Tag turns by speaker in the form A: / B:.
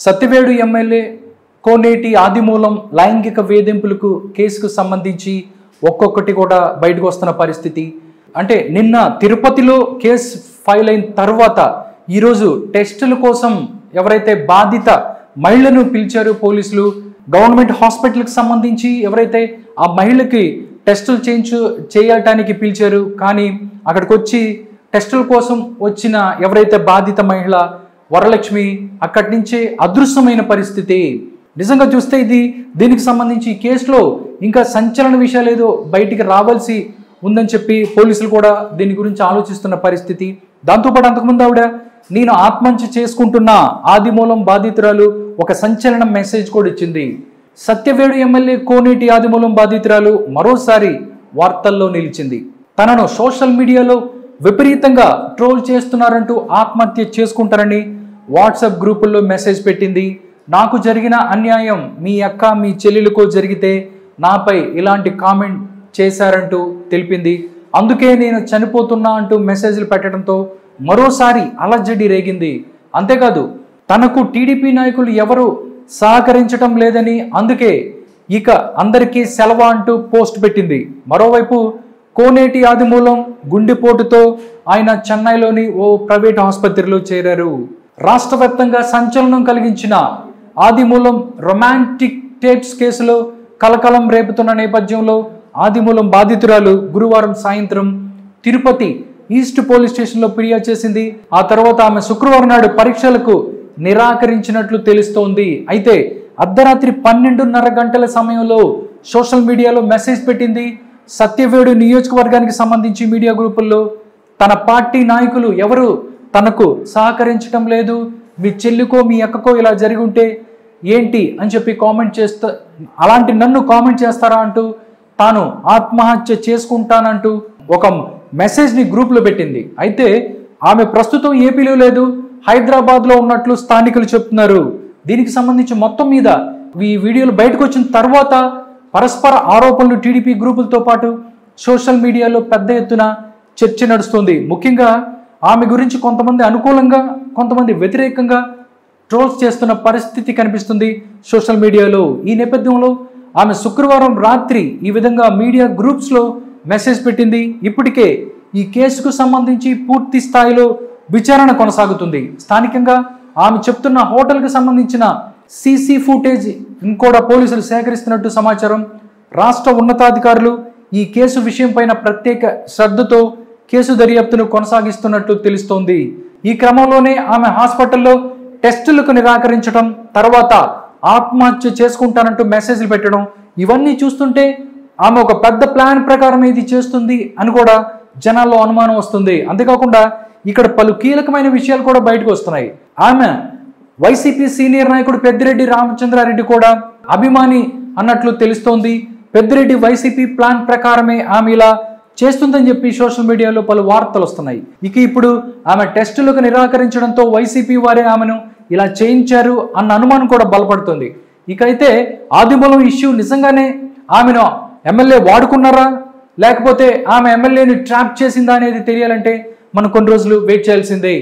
A: Satyavedu MLA కోనేటి ఆదిమూలం లైంగిక వేధింపులకు కేసుకు సంబంధించి ఒక్కొక్కటి కూడా బయటకు వస్తున్న పరిస్థితి. అంటే నిన్న తిరుపతిలో కేసు ఫైల్ అయిన తర్వాత ఈరోజు టెస్టుల కోసం ఎవరైతే బాధిత మహిళను పిలిచారో పోలీసులు, గవర్నమెంట్ హాస్పిటల్కి సంబంధించి ఎవరైతే ఆ మహిళకి టెస్టులు చేయటానికి పిలిచారు, కానీ అక్కడికి వచ్చి టెస్టుల కోసం వచ్చిన ఎవరైతే బాధిత మహిళ వరలక్ష్మి అక్కడి నుంచే అదృశ్యమైన పరిస్థితి. నిజంగా చూస్తే దీనికి సంబంధించి ఈ కేసులో ఇంకా సంచలన విషయాలు ఏదో బయటికి రావాల్సి ఉందని చెప్పి పోలీసులు కూడా దీని గురించి ఆలోచిస్తున్న పరిస్థితి. దాంతోపాటు అంతకుముందు ఆవిడ నేను ఆత్మహత్య చేసుకుంటున్నా ఆదిమూలం బాధితురాలు ఒక సంచలన మెసేజ్ కూడా ఇచ్చింది. సత్యవేడు ఎమ్మెల్యే కోనేటి ఆదిమూలం బాధితురాలు మరోసారి వార్తల్లో నిలిచింది. తనను సోషల్ మీడియాలో విపరీతంగా ట్రోల్ చేస్తున్నారంటూ ఆత్మహత్య చేసుకుంటారని వాట్సాప్ గ్రూపుల్లో మెసేజ్ పెట్టింది. నాకు జరిగిన అన్యాయం మీ అక్క మీ చెల్లెలకు జరిగితే నాపై ఇలాంటి కామెంట్ చేశారంటూ తెలిపింది. అందుకే నేను చనిపోతున్నా అంటూ మెసేజ్లు పెట్టడంతో మరోసారి అలజడి రేగింది. అంతేకాదు తనకు టీడీపీ నాయకులు ఎవరు సహకరించడం లేదని, అందుకే ఇక అందరికీ సెలవు అంటూ పోస్ట్ పెట్టింది. మరోవైపు కోనేటి ఆదిమూలం గుండెపోటుతో ఆయన చెన్నైలోని ఓ ప్రైవేట్ ఆసుపత్రిలో చేరారు. రాష్ట్ర వ్యాప్తంగా సంచలనం కలిగించిన ఆదిమూలం రొమాంటిక్ టేప్స్ కేసులో కలకలం రేపుతున్న నేపథ్యంలో ఆదిమూలం బాధితురాలు గురువారం సాయంత్రం తిరుపతి ఈస్ట్ పోలీస్ స్టేషన్లో ఫిర్యాదు చేసింది. ఆ తర్వాత ఆమె శుక్రవారం నాడు పరీక్షలకు నిరాకరించినట్లు తెలుస్తోంది. అయితే అర్ధరాత్రి 12:30 గంటల సమయంలో సోషల్ మీడియాలో మెసేజ్ పెట్టింది. సత్యవేడు నియోజకవర్గానికి సంబంధించి మీడియా గ్రూపుల్లో తన పార్టీ నాయకులు ఎవరు తనకు సహకరించడం లేదు, మీ చెల్లికో మీ అక్కకో ఇలా జరిగి ఉంటే ఏంటి అని చెప్పి కామెంట్ చేస్తా, అలాంటి నన్ను కామెంట్ చేస్తారా అంటూ తాను ఆత్మహత్య చేసుకుంటానంటూ ఒక మెసేజ్ని గ్రూప్లో పెట్టింది. అయితే ఆమె ప్రస్తుతం ఏపీలో లేదు, హైదరాబాద్లో ఉన్నట్లు స్థానికులు చెప్తున్నారు. దీనికి సంబంధించి మొత్తం మీద ఈ వీడియోలు బయటకు వచ్చిన తర్వాత పరస్పర ఆరోపణలు టీడీపీ గ్రూపులతో పాటు సోషల్ మీడియాలో పెద్ద ఎత్తున చర్చ నడుస్తుంది. ముఖ్యంగా ఆమె గురించి కొంతమంది అనుకూలంగా కొంతమంది వ్యతిరేకంగా ట్రోల్స్ చేస్తున్న పరిస్థితి కనిపిస్తుంది సోషల్ మీడియాలో. ఈ నేపథ్యంలో ఆమె శుక్రవారం రాత్రి ఈ విధంగా మీడియా గ్రూప్స్లో మెసేజ్ పెట్టింది. ఇప్పటికే ఈ కేసుకు సంబంధించి పూర్తి స్థాయిలో విచారణ కొనసాగుతుంది. స్థానికంగా ఆమె చెప్తున్న హోటల్కి సంబంధించిన సీసీ ఫుటేజ్ ఇంకోడా పోలీసులు సేకరిస్తున్నట్టు సమాచారం. రాష్ట్ర ఉన్నతాధికారులు ఈ కేసు విషయం పైన ప్రత్యేక శ్రద్ధతో కేసు దర్యాప్తును కొనసాగిస్తున్నట్టు తెలుస్తోంది. ఈ క్రమంలోనే ఆమె హాస్పిటల్లో టెస్టులకు నిరాకరించడం, తర్వాత ఆత్మహత్య చేసుకుంటానంటూ మెసేజ్లు పెట్టడం, ఇవన్నీ చూస్తుంటే ఆమె ఒక పెద్ద ప్లాన్ ప్రకారం ఇది చేస్తుంది అని కూడా జనాల్లో అనుమానం వస్తుంది. అంతేకాకుండా ఇక్కడ పలు కీలకమైన విషయాలు కూడా బయటకు వస్తున్నాయి. ఆమె వైసీపీ సీనియర్ నాయకుడు పెద్దిరెడ్డి రామచంద్రారెడ్డి కూడా అభిమాని అన్నట్లు తెలుస్తోంది. పెద్దిరెడ్డి వైసీపీ ప్లాన్ ప్రకారమే ఆమె ఇలా చేస్తుందని చెప్పి సోషల్ మీడియాలో పలు వార్తలు వస్తున్నాయి. ఇక ఇప్పుడు ఆమె టెస్టులకు నిరాకరించడంతో వైసీపీ వారే ఆమెను ఇలా చేయించారు అన్న అనుమానం కూడా బలపడుతుంది. ఇక అయితే ఆదిమూలం ఇష్యూ నిజంగానే ఆమెను ఎమ్మెల్యే వాడుకున్నారా, లేకపోతే ఆమె ఎమ్మెల్యేని ట్రాప్ చేసిందా అనేది తెలియాలంటే మనం కొన్ని రోజులు వెయిట్ చేయాల్సిందే.